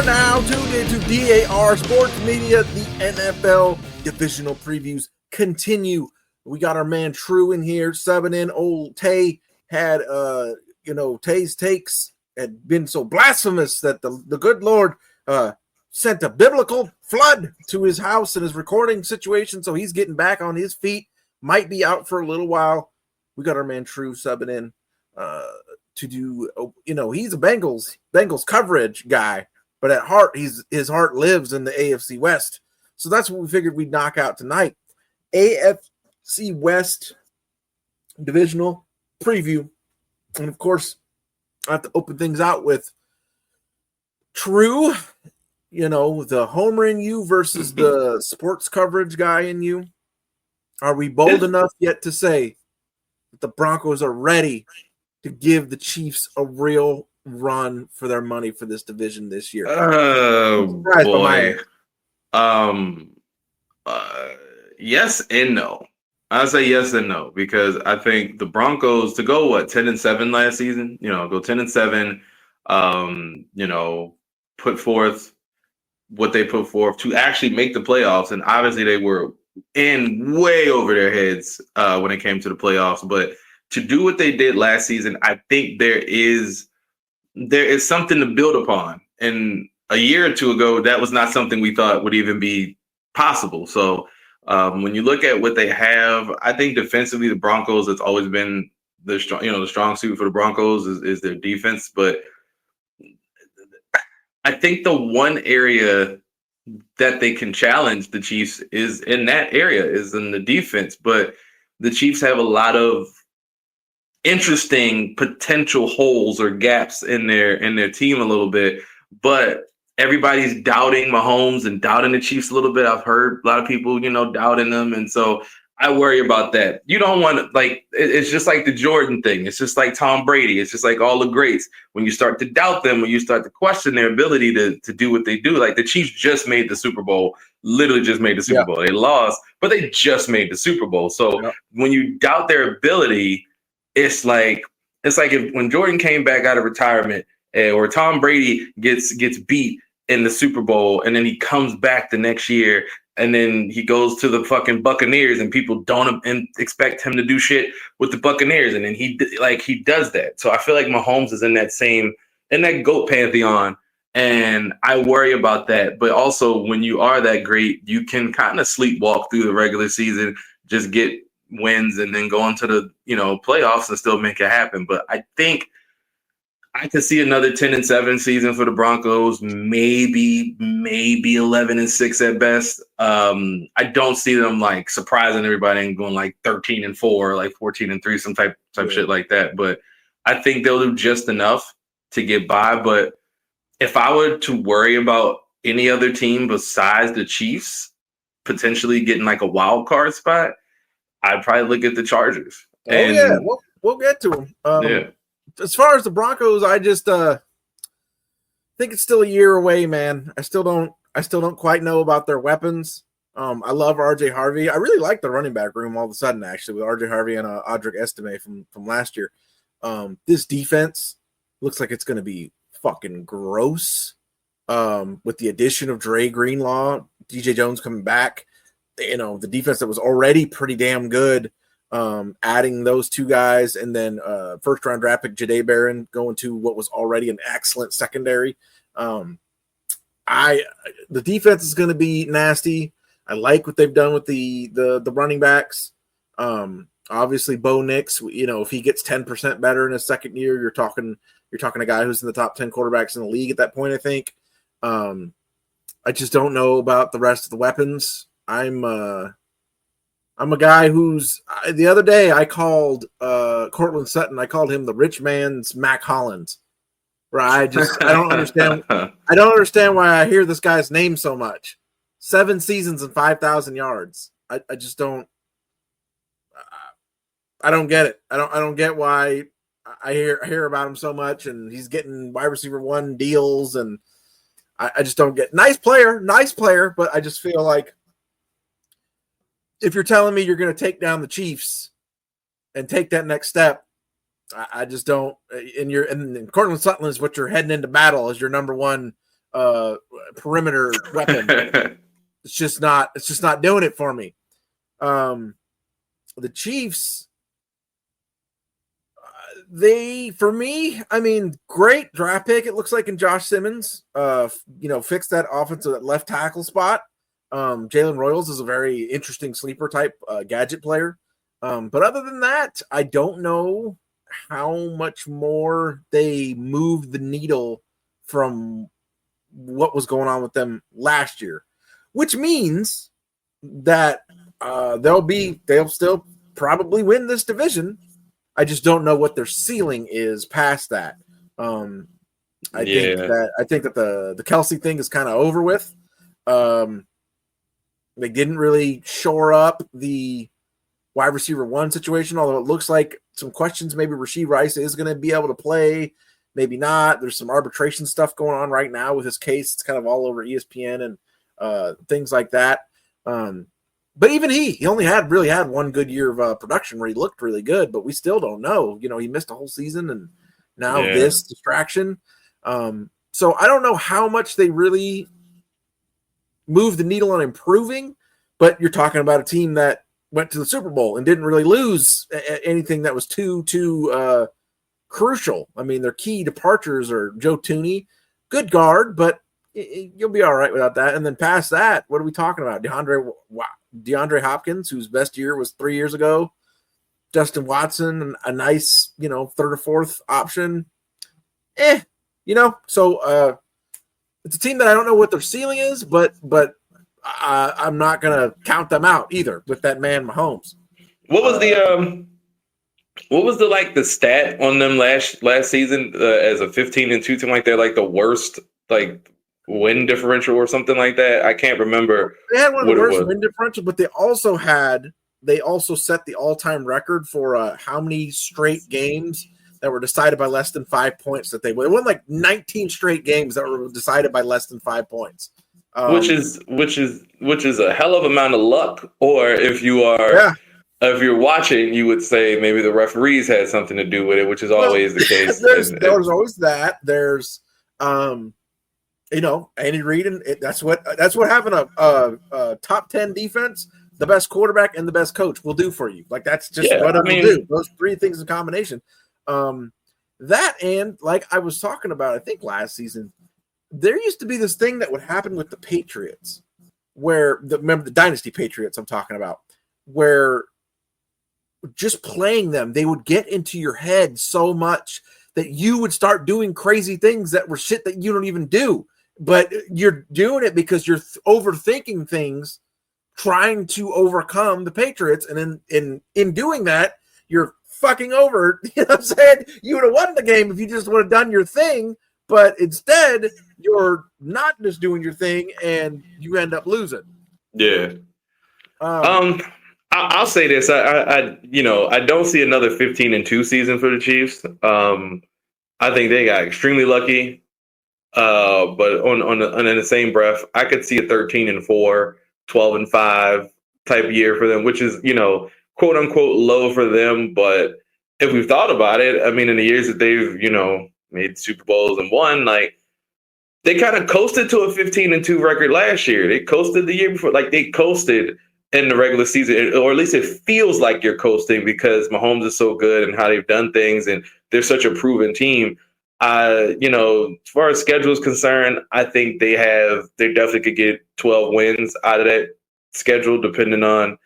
are now tuned into DAR Sports Media. The NFL divisional previews continue. We got our man True in here, subbing in. Old Tay had, Tay's takes had been so blasphemous that the good Lord sent a biblical flood to his house and his recording situation, so he's getting back on his feet. Might be out for a little while. We got our man True subbing in to do, he's a Bengals coverage guy, but at heart, his heart lives in the AFC West. So that's what we figured we'd knock out tonight. AFC West divisional preview. And of course, I have to open things out with True, the homer in you versus the sports coverage guy in you. Are we bold enough yet to say that the Broncos are ready to give the Chiefs a real run for their money for this division this year? Oh, boy. Yes and no. I say yes and no, because I think the Broncos to go 10-7 last season, go 10-7, put forth what they put forth to actually make the playoffs. And obviously they were in way over their heads when it came to the playoffs. But to do what they did last season, I think there is something to build upon. And a year or two ago, that was not something we thought would even be possible. So when you look at what they have, I think defensively, the Broncos, it's always been the strong suit for the Broncos is their defense. But I think the one area that they can challenge the Chiefs is in that area, is in the defense. But the Chiefs have a lot of interesting potential holes or gaps in their team a little bit, but everybody's doubting Mahomes and doubting the Chiefs a little bit. I've heard a lot of people, doubting them. And so I worry about that. You don't want to, it's just like the Jordan thing. It's just like Tom Brady. It's just like all the greats. When you start to doubt them, when you start to question their ability to do what they do, like the Chiefs just made the Super Bowl, literally just made the Super Bowl. They lost, but they just made the Super Bowl. So when you doubt their ability, it's like when Jordan came back out of retirement, or Tom Brady gets beat in the Super Bowl, and then he comes back the next year, and then he goes to the fucking Buccaneers, and people don't expect him to do shit with the Buccaneers, and then he does that. So I feel like Mahomes is in that GOAT pantheon, and I worry about that. But also, when you are that great, you can kind of sleepwalk through the regular season, just get wins, and then go into the playoffs and still make it happen. But I think I could see another 10-7 season for the Broncos, maybe 11-6 at best. I don't see them surprising everybody and going 13-4, 14-3, some type shit like that. But I think they'll do just enough to get by. But if I were to worry about any other team besides the Chiefs potentially getting a wild card spot, I'd probably look at the Chargers. We'll get to them. As far as the Broncos, I just think it's still a year away, man. I still don't quite know about their weapons. I love RJ Harvey. I really like the running back room all of a sudden, actually, with RJ Harvey and Audric Estime from last year. This defense looks like it's going to be fucking gross. With the addition of Dre Greenlaw, DJ Jones coming back, the defense that was already pretty damn good. Adding those two guys, and then first round draft pick Jahdae Barron going to what was already an excellent secondary. The defense is going to be nasty. I like what they've done with the running backs. Obviously Bo Nix, if he gets 10% better in his second year, you're talking a guy who's in the top 10 quarterbacks in the league at that point, I think. I just don't know about the rest of the weapons. I'm a guy who's the other day I called Cortland Sutton. I called him the rich man's Mac Hollins. Right? I don't understand. I don't understand why I hear this guy's name so much. 7 seasons and 5,000 yards. I just don't. I don't get it. I don't get why I hear about him so much, and he's getting wide receiver 1 deals, and I just don't get. Nice player, but I just feel like, if you're telling me you're going to take down the Chiefs and take that next step, I just don't. And Cortland Sutton is what you're heading into battle as your number one perimeter weapon. It's just not doing it for me. The Chiefs, for me, I mean, great draft pick. It looks like in Josh Simmons, fixed that offensive left tackle spot. Jalen Royals is a very interesting sleeper type gadget player. But other than that, I don't know how much more they moved the needle from what was going on with them last year, which means that they'll still probably win this division. I just don't know what their ceiling is past that. I think that the Kelsey thing is kind of over with. They didn't really shore up the wide receiver 1 situation, although it looks like some questions. Maybe Rashee Rice is going to be able to play, maybe not. There's some arbitration stuff going on right now with his case. It's kind of all over ESPN and things like that. But even he only had one good year of production where he looked really good, but we still don't know. He missed a whole season, and now this distraction. So I don't know how much they really moved the needle on improving, but you're talking about a team that went to the Super Bowl and didn't really lose anything that was too crucial. I mean, their key departures are Joe Tooney, good guard, but you'll be all right without that. And then past that, what are we talking about? DeAndre Hopkins, whose best year was 3 years ago. Justin Watson, a nice, third or fourth option. So it's a team that I don't know what their ceiling is, but I'm not going to count them out either with that man Mahomes. What was the the stat on them last season as a 15-2 team like that, like the worst win differential or something like that? I can't remember. They had one of the worst win differential, but they also set the all-time record for how many straight games that were decided by less than 5 points that they won. They won like 19 straight games that were decided by less than 5 points. Which is a hell of amount of luck. Or if you're watching, you would say maybe the referees had something to do with it, which is always the case. There's always that. There's Andy Reid, and that's what having a top 10 defense, the best quarterback, and the best coach will do for you. Like that's just what it will do. Those three things in combination. That and like I was talking about, I think last season, there used to be this thing that would happen with the Patriots, remember the Dynasty Patriots I'm talking about, where just playing them, they would get into your head so much that you would start doing crazy things that were shit that you don't even do. But you're doing it because you're overthinking things, trying to overcome the Patriots. And in doing that, you're fucking over. You know what I'm saying? You would have won the game if you just would have done your thing. But instead, you're not just doing your thing, and you end up losing. Yeah. I'll say this. I don't see another 15-2 season for the Chiefs. I think they got extremely lucky. But in the same breath, I could see a 13-4, 12-5 type year for them, which is, quote unquote low for them. But if we've thought about it, I mean, in the years that they've, made Super Bowls and won, they kind of coasted to a 15-2 record last year. They coasted the year before, they coasted in the regular season, or at least it feels like you're coasting because Mahomes is so good and how they've done things, and they're such a proven team. As far as schedule is concerned, I think they definitely could get 12 wins out of that schedule, depending on,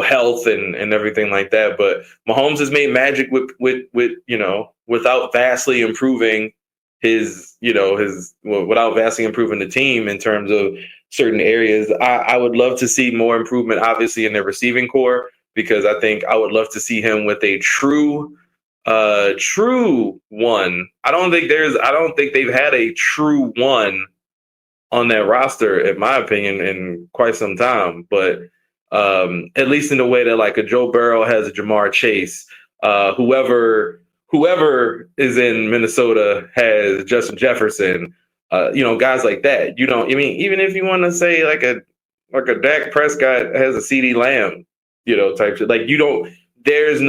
health and everything like that. But Mahomes has made magic with without vastly improving without vastly improving the team in terms of certain areas. I would love to see more improvement, obviously, in their receiving core, because I think I would love to see him with a true one. I don't think they've had a true one on that roster, in my opinion, in quite some time. But at least in the way that like a Joe Burrow has a Jamar Chase, whoever is in Minnesota has Justin Jefferson, guys like that. Even if you want to say like a Dak Prescott has a CeeDee Lamb, type shit. There's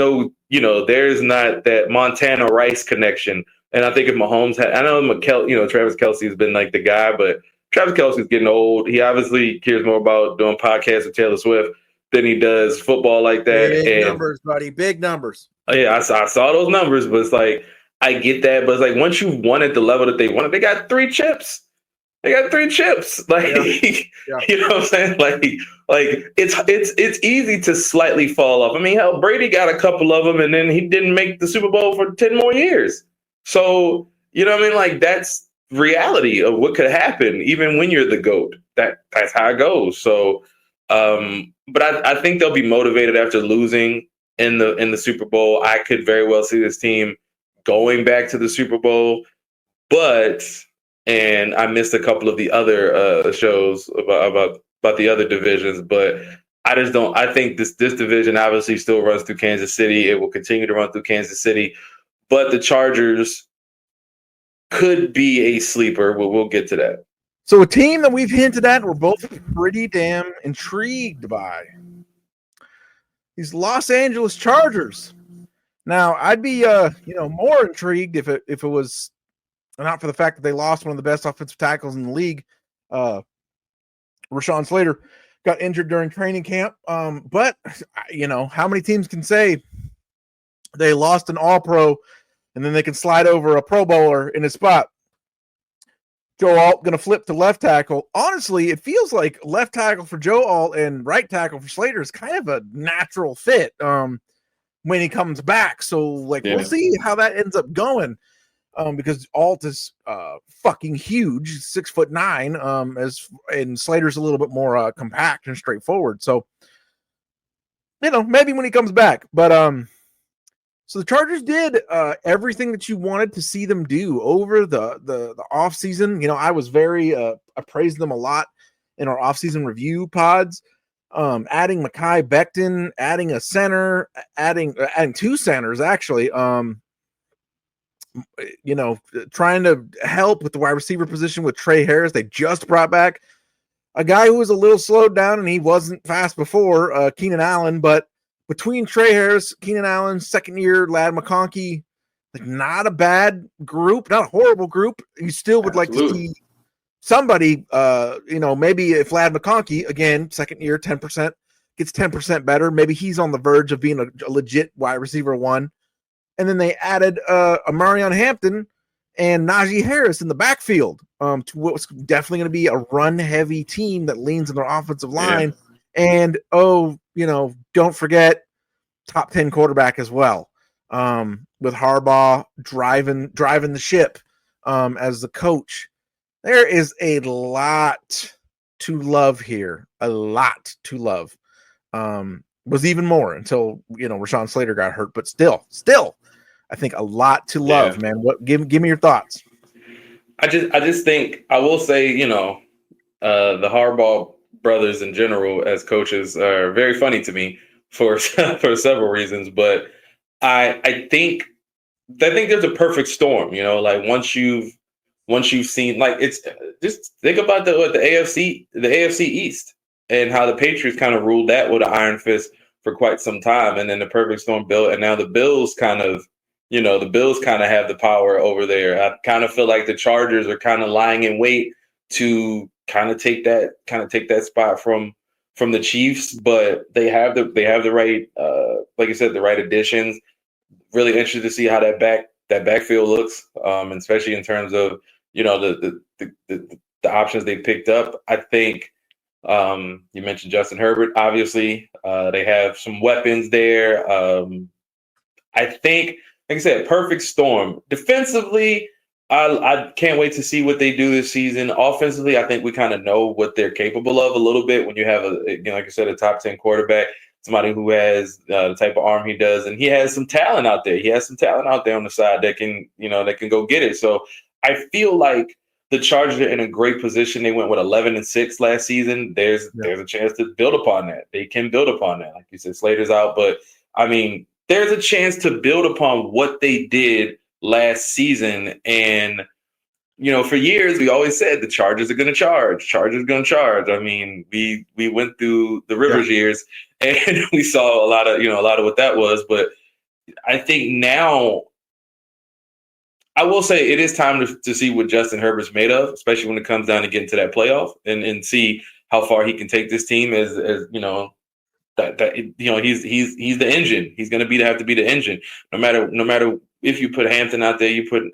not that Montana Rice connection And I think if Mahomes had, I know Travis Kelce has been like the guy, but Travis Kelce's getting old. He obviously cares more about doing podcasts with Taylor Swift than he does football like that. Big numbers, buddy. Big numbers. Yeah, I saw those numbers, but it's like, I get that. But it's like, once you've won at the level that they wanted, they got 3 chips. Like, Yeah. you know what I'm saying? Like it's easy to slightly fall off. I mean, hell, Brady got a couple of them, and then he didn't make the Super Bowl for 10 more years. So, you know what I mean? Like, that's reality of what could happen, even when you're the GOAT. That's how it goes. So, but I think they'll be motivated after losing in the Super Bowl. I could very well see this team going back to the Super Bowl, and I missed a couple of the other shows about the other divisions, but I just don't. I think this division obviously still runs through Kansas City. It will continue to run through Kansas City, but the Chargers could be a sleeper. We'll get to that. So a team that we've hinted at, we're both pretty damn intrigued by, these Los Angeles Chargers. Now, I'd be more intrigued if it was not for the fact that they lost one of the best offensive tackles in the league. Rashawn Slater got injured during training camp. But how many teams can say they lost an All-Pro and then they can slide over a Pro Bowler in his spot? Joe Alt going to flip to left tackle. Honestly, it feels like left tackle for Joe Alt and right tackle for Slater is kind of a natural fit when he comes back. So, We'll see how that ends up going because Alt is fucking huge, 6'9", and Slater's a little bit more compact and straightforward. So, maybe when he comes back. But so the Chargers did everything that you wanted to see them do over the offseason. I was very I praised them a lot in our offseason review pods. Adding Mekhi Becton, adding a center, adding 2 centers actually. Trying to help with the wide receiver position with Trey Harris. They just brought back a guy who was a little slowed down and he wasn't fast before, Keenan Allen, but between Trey Harris, Keenan Allen, second-year Ladd McConkey, not a bad group, not a horrible group. You still would like to see somebody, maybe if Ladd McConkey, again, second year, 10%, gets 10% better, maybe he's on the verge of being a legit wide receiver 1. And then they added Amarion Hampton and Najee Harris in the backfield to what's definitely going to be a run-heavy team that leans on their offensive line. Yeah. And, don't forget top 10 quarterback as well, with Harbaugh driving the ship as the coach. There is a lot to love here, a lot to love. Was even more until, Rashawn Slater got hurt, but still, I think a lot to love, man. What? Give me your thoughts. I just think I will say, the Harbaugh brothers in general as coaches are very funny to me for several reasons, but I think there's a perfect storm. Once you've seen, it's just think about the AFC East and how the Patriots kind of ruled that with an iron fist for quite some time, and then the perfect storm built, and now the Bills kind of have the power over there. I kind of feel like the Chargers are kind of lying in wait to kind of take that spot from the Chiefs, but they have the right, like I said, the right additions. Really interested to see how that backfield looks, especially in terms of the options they picked up. I think you mentioned Justin Herbert. Obviously, they have some weapons there. I think, like I said, perfect storm. Defensively, I can't wait to see what they do this season. Offensively, I think we kind of know what they're capable of a little bit when you have like I said, a top 10 quarterback, somebody who has the type of arm he does, and he has some talent out there. He has some talent out there on the side that can go get it. So I feel like the Chargers are in a great position. They went with 11-6 last season. There's a chance to build upon that. They can build upon that. Like you said, Slater's out, but I mean, there's a chance to build upon what they did last season. And, for years, we always said the Chargers are going to charge. Chargers going to charge. I mean, we went through the Rivers years and we saw a lot of what that was. But I think now I will say it is time to see what Justin Herbert's made of, especially when it comes down to getting to that playoff and see how far he can take this team as he's the engine. He's going to have to be the engine. No matter if you put Hampton out there, you put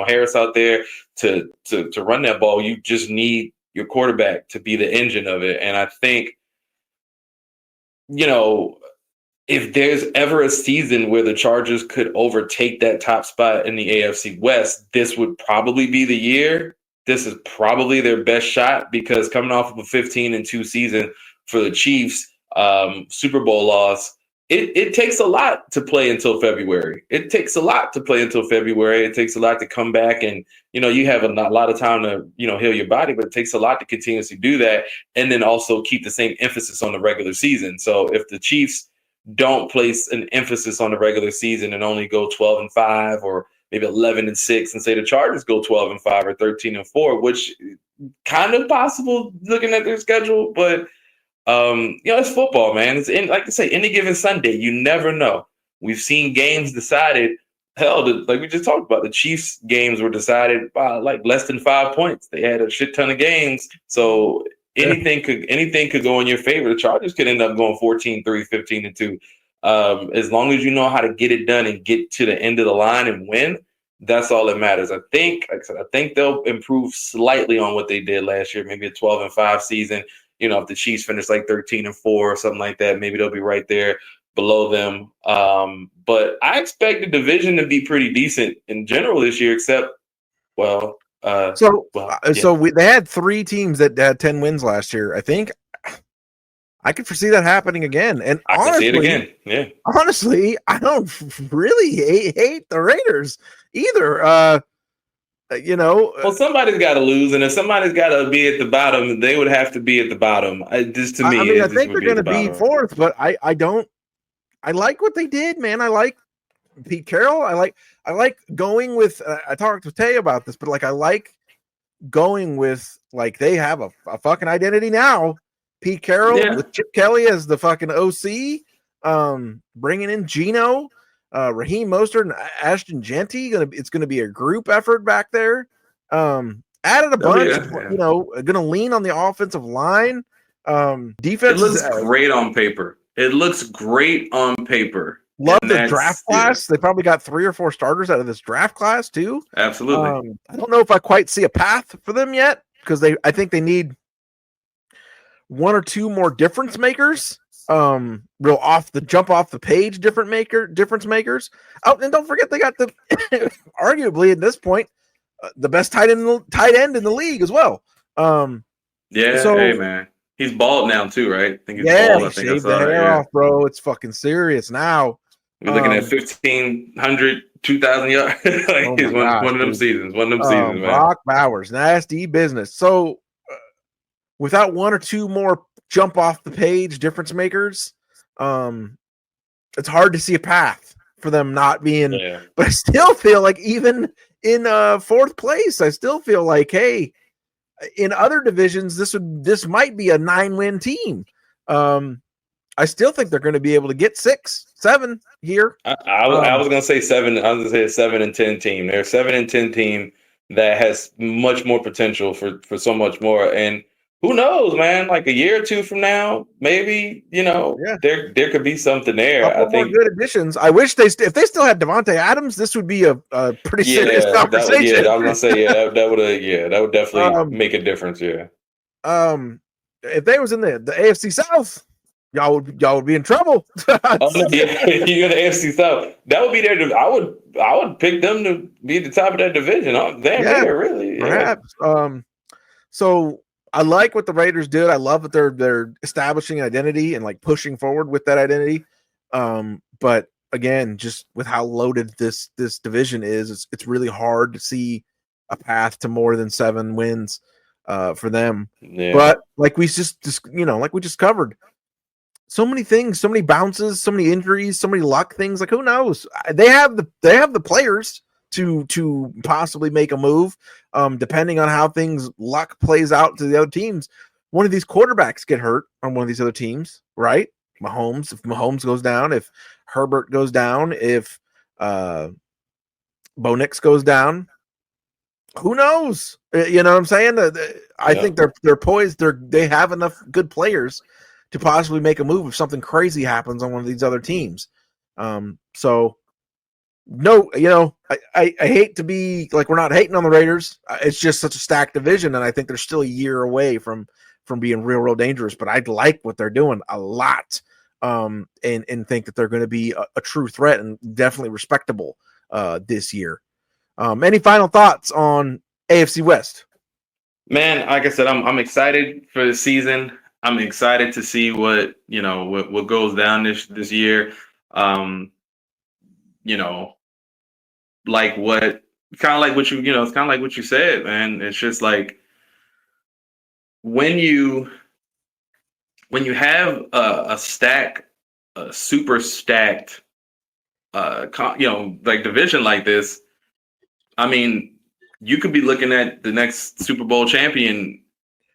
Harris out there to run that ball. You just need your quarterback to be the engine of it. And I think if there's ever a season where the Chargers could overtake that top spot in the AFC West, this would probably be the year. This is probably their best shot because coming off of a 15-2 season for the Chiefs, Super Bowl loss, it takes a lot to play until February. It takes a lot to come back and, you have a lot of time to, heal your body, but it takes a lot to continuously do that and then also keep the same emphasis on the regular season. So if the Chiefs don't place an emphasis on the regular season and only go 12-5 or maybe 11-6 and say the Chargers go 12-5 or 13-4, which kind of possible looking at their schedule, but it's football, man. It's like I say, any given Sunday, you never know. We've seen games decided. Hell, like we just talked about, the Chiefs games were decided by like less than 5 points. They had a shit ton of games, so anything could go in your favor. The Chargers could end up going 14-3, 15-2. As long as you know how to get it done and get to the end of the line and win, that's all that matters. I think they'll improve slightly on what they did last year, maybe a 12-5 season. If the Chiefs finish like 13-4 or something like that, maybe they'll be right there below them. But I expect the division to be pretty decent in general this year, except, they had 3 teams that had 10 wins last year. I think I could foresee that happening again. And I can see it again. Yeah. Honestly, I don't really hate the Raiders either. Somebody's got to lose, and if somebody's got to be at the bottom, they would have to be at the bottom. I think they're going to be fourth, but I like what they did, man. I like Pete Carroll. I like going with. I talked with Tay about this, but I like going with they have a fucking identity now. Pete Carroll with Chip Kelly as the fucking OC, bringing in Geno. Raheem Mostert and Ashton Genty, it's going to be a group effort back there. Added a bunch, going to lean on the offensive line. Defense. It looks great on paper. Love the draft class. They probably got 3 or 4 starters out of this draft class too. Absolutely. I don't know if I quite see a path for them yet because I think they need 1 or 2 more difference makers. Real off the page difference makers. Oh, and don't forget they got the arguably at this point the best tight end in the league as well. Hey man, he's bald now too, right? I think he's bald. I think shaved the hair off, bro. It's fucking serious now. We're looking at 1,500, 2,000 yards. He's one of them seasons. Man. Brock Bowers, nasty business. So without 1 or 2 more jump off the page difference makers, it's hard to see a path for them not being. Yeah. But I still feel like even in 4th place, I still feel like, hey, in other divisions, this might be a 9-win team. I still think they're going to be able to get 6, 7 here. I was going to say 7. I was going to say a 7-10 team. They're a 7-10 team that has much more potential for so much more. And who knows, man? Like a year or 2 from now, maybe there could be something there. I think more good additions. I wish if they still had Devontae Adams, this would be a pretty serious conversation. I was gonna say that would definitely make a difference. Yeah. If they was in the AFC South, y'all would be in trouble. You're the AFC South. That would be their. I would pick them to be at the top of that division. Really. Perhaps. So. I like what the Raiders did. I love that they're establishing an identity and pushing forward with that identity. But again, just with how loaded this division is, it's really hard to see a path to more than 7 wins for them. Yeah. But like we just covered, so many things, so many bounces, so many injuries, so many luck things. Who knows? They have the players to possibly make a move, depending on how luck plays out to the other teams. One of these quarterbacks get hurt on one of these other teams, right? If Mahomes goes down, if Herbert goes down, if Bo Nix goes down. Who knows? You know what I'm saying? I think they're poised. They have enough good players to possibly make a move if something crazy happens on one of these other teams. So no, I hate to be like, we're not hating on the Raiders. It's just such a stacked division, and I think they're still a year away from being real dangerous. But I like what they're doing a lot, and think that they're going to be a true threat and definitely respectable this year. Any final thoughts on AFC West? Man, like I said, I'm excited for the season. I'm excited to see what goes down this year. Like what kind of like what it's kind of like what you said, man. It's just like when you have a super stacked like division like this. I mean, you could be looking at the next Super Bowl champion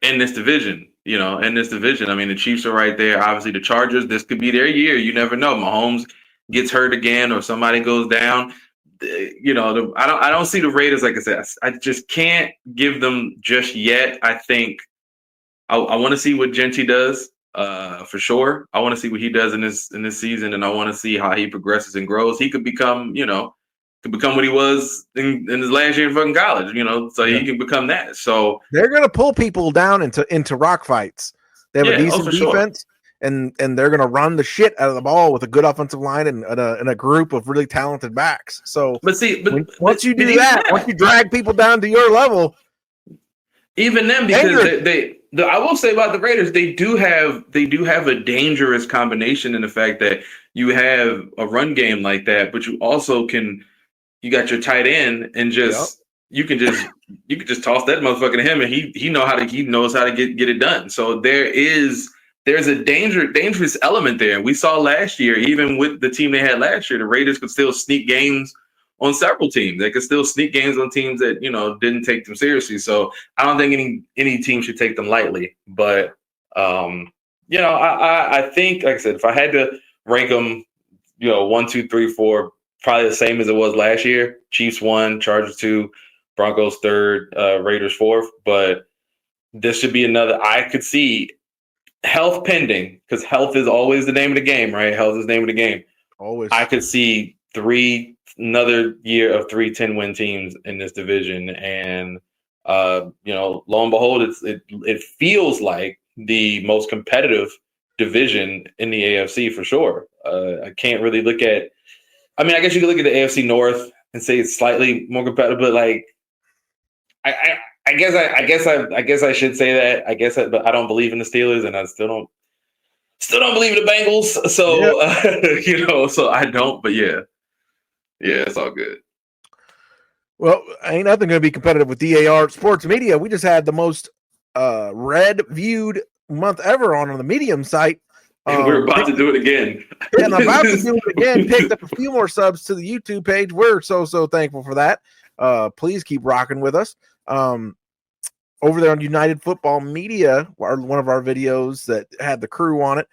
in this division. I mean, the Chiefs are right there. Obviously, the Chargers, this could be their year. You never know. Mahomes gets hurt again or somebody goes down. I don't see the Raiders, like I said. I just can't give them just yet. I think I want to see what Genty does for sure. I want to see what he does in this season, and I want to see how he progresses and grows. He could become, what he was in his last year in fucking college, so he can become that. So they're going to pull people down into rock fights. They have a decent defense, and they're going to run the shit out of the ball with a good offensive line and a group of really talented backs. So, once you do that, once you drag people down to your level, even then, because I will say about the Raiders, they do have a dangerous combination in the fact that you have a run game like that, but you also you got your tight end and you can just toss that motherfucker to him and he knows how to get it done. So there's a dangerous element there. We saw last year, even with the team they had last year, the Raiders could still sneak games on several teams. They could still sneak games on teams that, didn't take them seriously. So I don't think any team should take them lightly. But I think, like I said, if I had to rank them, 1, 2, 3, 4, probably the same as it was last year. Chiefs 1, Chargers 2, Broncos 3rd, Raiders 4th. But this should be another. I could see health pending, because health is always the name of the game, right? Health is the name of the game. Always. I could see another year of 3 10-win teams in this division, and lo and behold, it feels like the most competitive division in the AFC for sure. I can't really look at. I mean, I guess you could look at the AFC North and say it's slightly more competitive, but like, I guess I should say that. But I don't believe in the Steelers, and I still don't believe in the Bengals. So so I don't. But yeah, it's all good. Well, ain't nothing going to be competitive with DAR Sports Media. We just had the most read viewed month ever on the Medium site. And we're about to do it again. And I'm about to do it again. Picked up a few more subs to the YouTube page. We're so thankful for that. Please keep rocking with us. Over there on United Football Media, one of our videos that had the crew on it,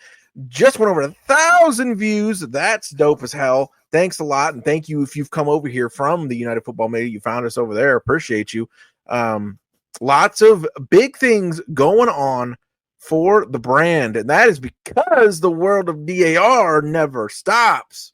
just went over 1,000 views. That's dope as hell. Thanks a lot. And thank you if you've come over here from the United Football Media. You found us over there. Appreciate you. Lots of big things going on for the brand, and that is because the world of DAR never stops.